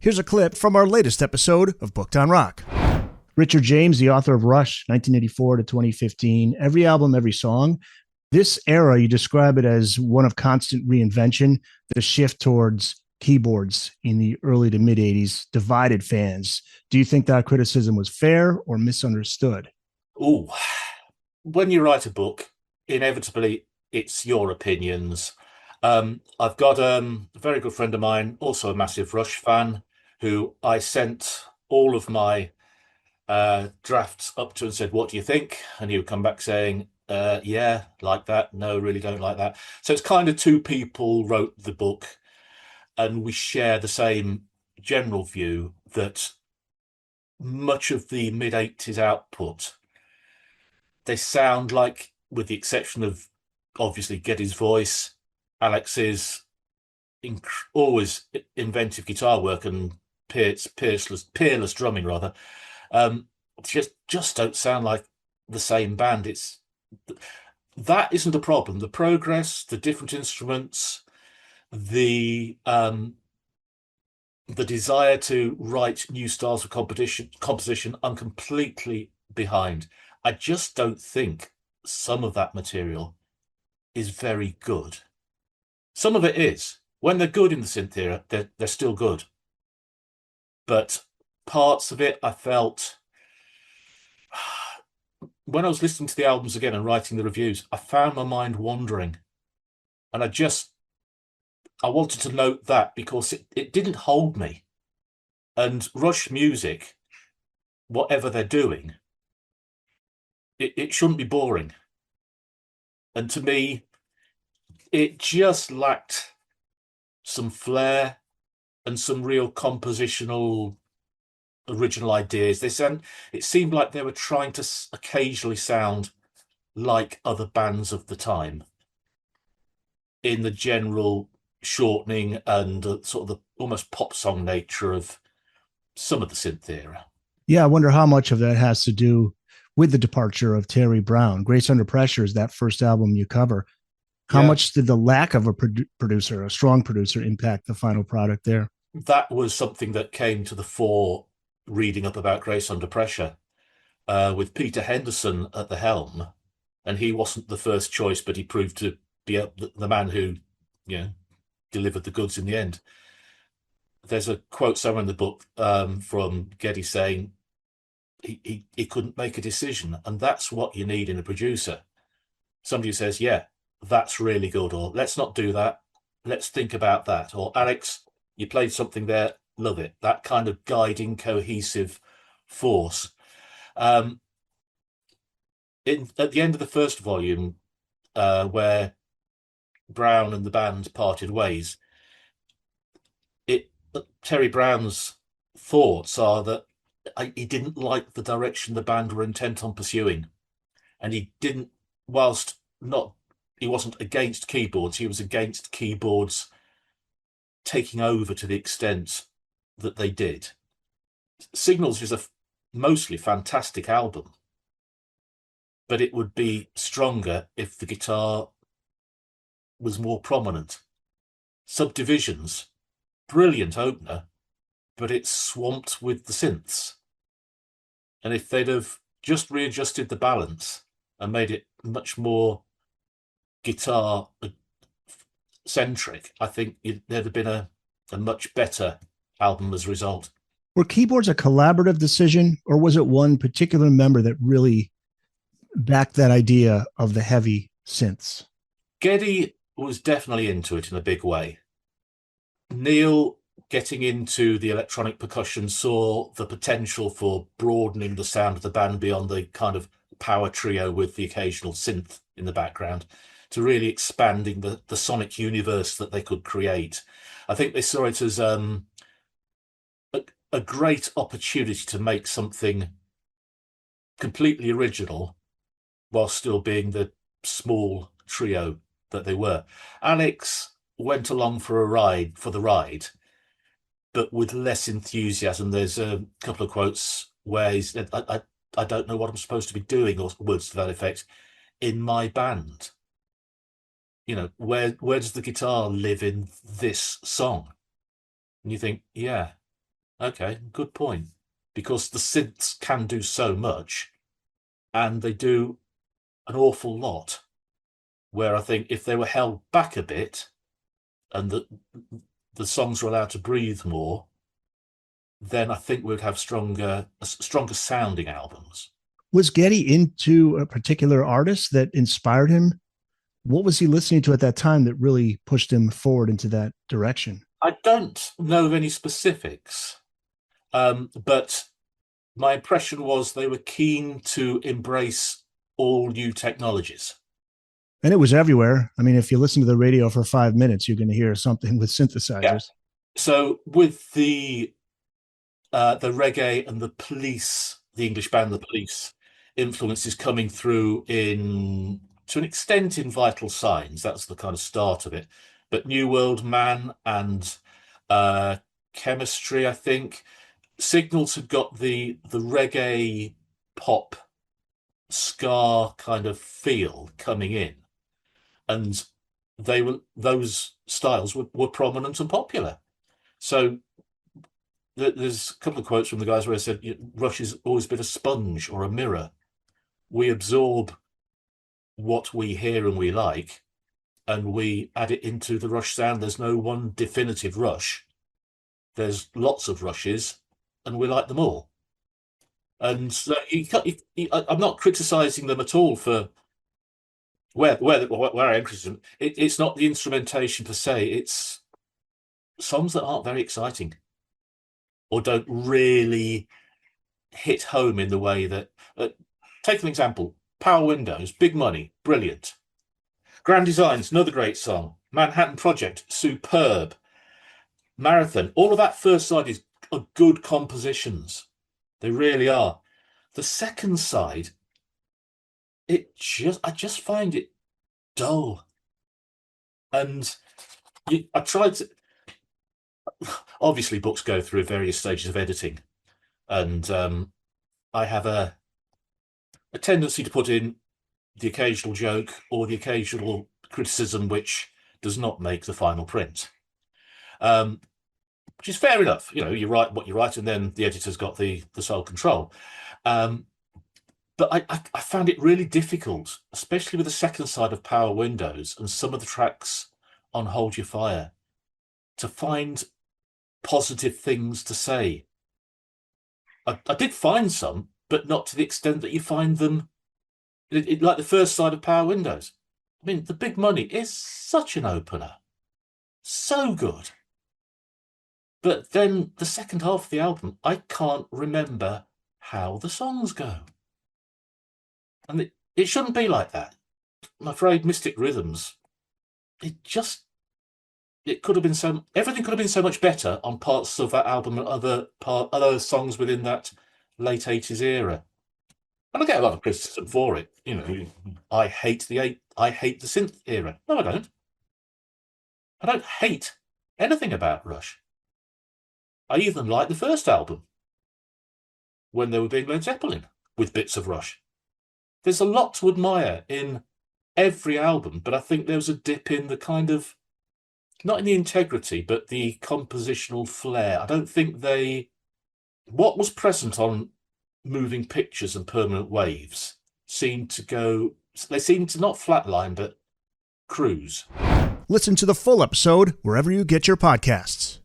Here's a clip from our latest episode of Booked on Rock. Richard James, the author of Rush, 1984 to 2015, every album, every song. This era, you describe it as one of constant reinvention. The shift towards keyboards in the early to mid 80s divided fans. Do you think that criticism was fair or misunderstood? Oh, when you write a book, inevitably it's your opinions. I've got a very good friend of mine, also a massive Rush fan, who I sent all of my drafts up to and said, "What do you think?" And he would come back saying, "Yeah, like that. No, really don't like that." So it's kind of two people wrote the book, and we share the same general view that much of the mid 80s output, they sound like, with the exception of obviously Geddy's voice, Alex's always inventive guitar work and peerless drumming rather, um, just don't sound like the same band. That isn't a problem. The progress, the different instruments, the desire to write new styles of composition, I'm completely behind. I just don't think some of that material is very good. Some of it is. When they're good in the synth era, they're still good. But parts of it, I felt, when I was listening to the albums again and writing the reviews, I found my mind wandering. And I wanted to note that because it didn't hold me. And Rush music, whatever they're doing, it shouldn't be boring. And to me, it just lacked some flair and some real compositional original ideas. It seemed like they were trying to occasionally sound like other bands of the time in the general shortening and sort of the almost pop song nature of some of the synth era. Yeah, I wonder how much of that has to do with the departure of Terry Brown. Grace Under Pressure is that first album you cover. How much did the lack of a producer, a strong producer, impact the final product there? That was something that came to the fore reading up about Grace Under Pressure, with Peter Henderson at the helm. And he wasn't the first choice, but he proved to be the man who, delivered the goods in the end. There's a quote somewhere in the book from Geddy saying he couldn't make a decision. And that's what you need in a producer. Somebody who says, yeah, that's really good, or let's not do that, let's think about that, or Alex, you played something there, love it. That kind of guiding, cohesive force. At the end of the first volume, where Brown and the band parted ways, Terry Brown's thoughts are that he didn't like the direction the band were intent on pursuing, and he didn't, whilst not, he wasn't against keyboards, he was against keyboards taking over to the extent that they did. Signals is a mostly fantastic album, but it would be stronger if the guitar was more prominent. Subdivisions, brilliant opener, but it's swamped with the synths. And if they'd have just readjusted the balance and made it much more guitar centric, I think there'd have been a much better album as a result. Were keyboards a collaborative decision, or was it one particular member that really backed that idea of the heavy synths? Geddy was definitely into it in a big way. Neil, getting into the electronic percussion, saw the potential for broadening the sound of the band beyond the kind of power trio with the occasional synth in the background, to really expanding the sonic universe that they could create. I think they saw it as a great opportunity to make something completely original while still being the small trio that they were. Alex went along for the ride, but with less enthusiasm. There's a couple of quotes where he said, I don't know what I'm supposed to be doing, or words to that effect, in my band. Where does the guitar live in this song? And you think, yeah, Okay, good point. Because the synths can do so much, and they do an awful lot. Where I think if they were held back a bit, and the songs were allowed to breathe more, then I think we'd have stronger sounding albums. Was Getty into a particular artist that inspired him? What was he listening to at that time that really pushed him forward into that direction? I don't know of any specifics, but my impression was they were keen to embrace all new technologies. And it was everywhere. I mean, if you listen to the radio for 5 minutes, you're going to hear something with Yeah. synthesizers. So with the reggae and the Police, the English band The Police, influences coming through to an extent in Vital Signs. That's the kind of start of it. But New World Man and uh, Chemistry, I think. Signals had got the reggae pop ska kind of feel coming in, and those styles were prominent and popular. So there's a couple of quotes from the guys where I said, Rush has always been a sponge or a mirror. We absorb what we hear and we like, and we add it into the Rush sound. There's no one definitive Rush. There's lots of Rushes, and we like them all. And so I'm not criticizing them at all for where I am criticizing. It's not the instrumentation per se. It's songs that aren't very exciting or don't really hit home in the way that. Take an example: Power Windows, Big Money, brilliant. Grand Designs, another great song. Manhattan Project, superb. Marathon, all of that first side are good compositions. They really are. The second side, I just find it dull. And I tried to. Obviously, books go through various stages of editing, and I have a tendency to put in the occasional joke or the occasional criticism which does not make the final print. Which is fair enough. You write what you write, and then the editor's got the sole control. But I found it really difficult, especially with the second side of Power Windows and some of the tracks on Hold Your Fire, to find positive things to say. I did find some, but not to the extent that you find them like the first side of Power Windows. I mean, The Big Money is such an opener. So good. But then the second half of the album, I can't remember how the songs go. And it shouldn't be like that. I'm afraid Mystic Rhythms, everything could have been so much better on parts of that album and other songs within that late 80s era. And I get a lot of criticism for it. I hate the synth era. No, I don't. I don't hate anything about Rush. I even like the first album when they were being Led Zeppelin with bits of Rush. There's a lot to admire in every album, but I think there was a dip in the kind of, not in the integrity, but the compositional flair. I don't think what was present on Moving Pictures and Permanent Waves seemed to not flatline, but cruise. Listen to the full episode wherever you get your podcasts.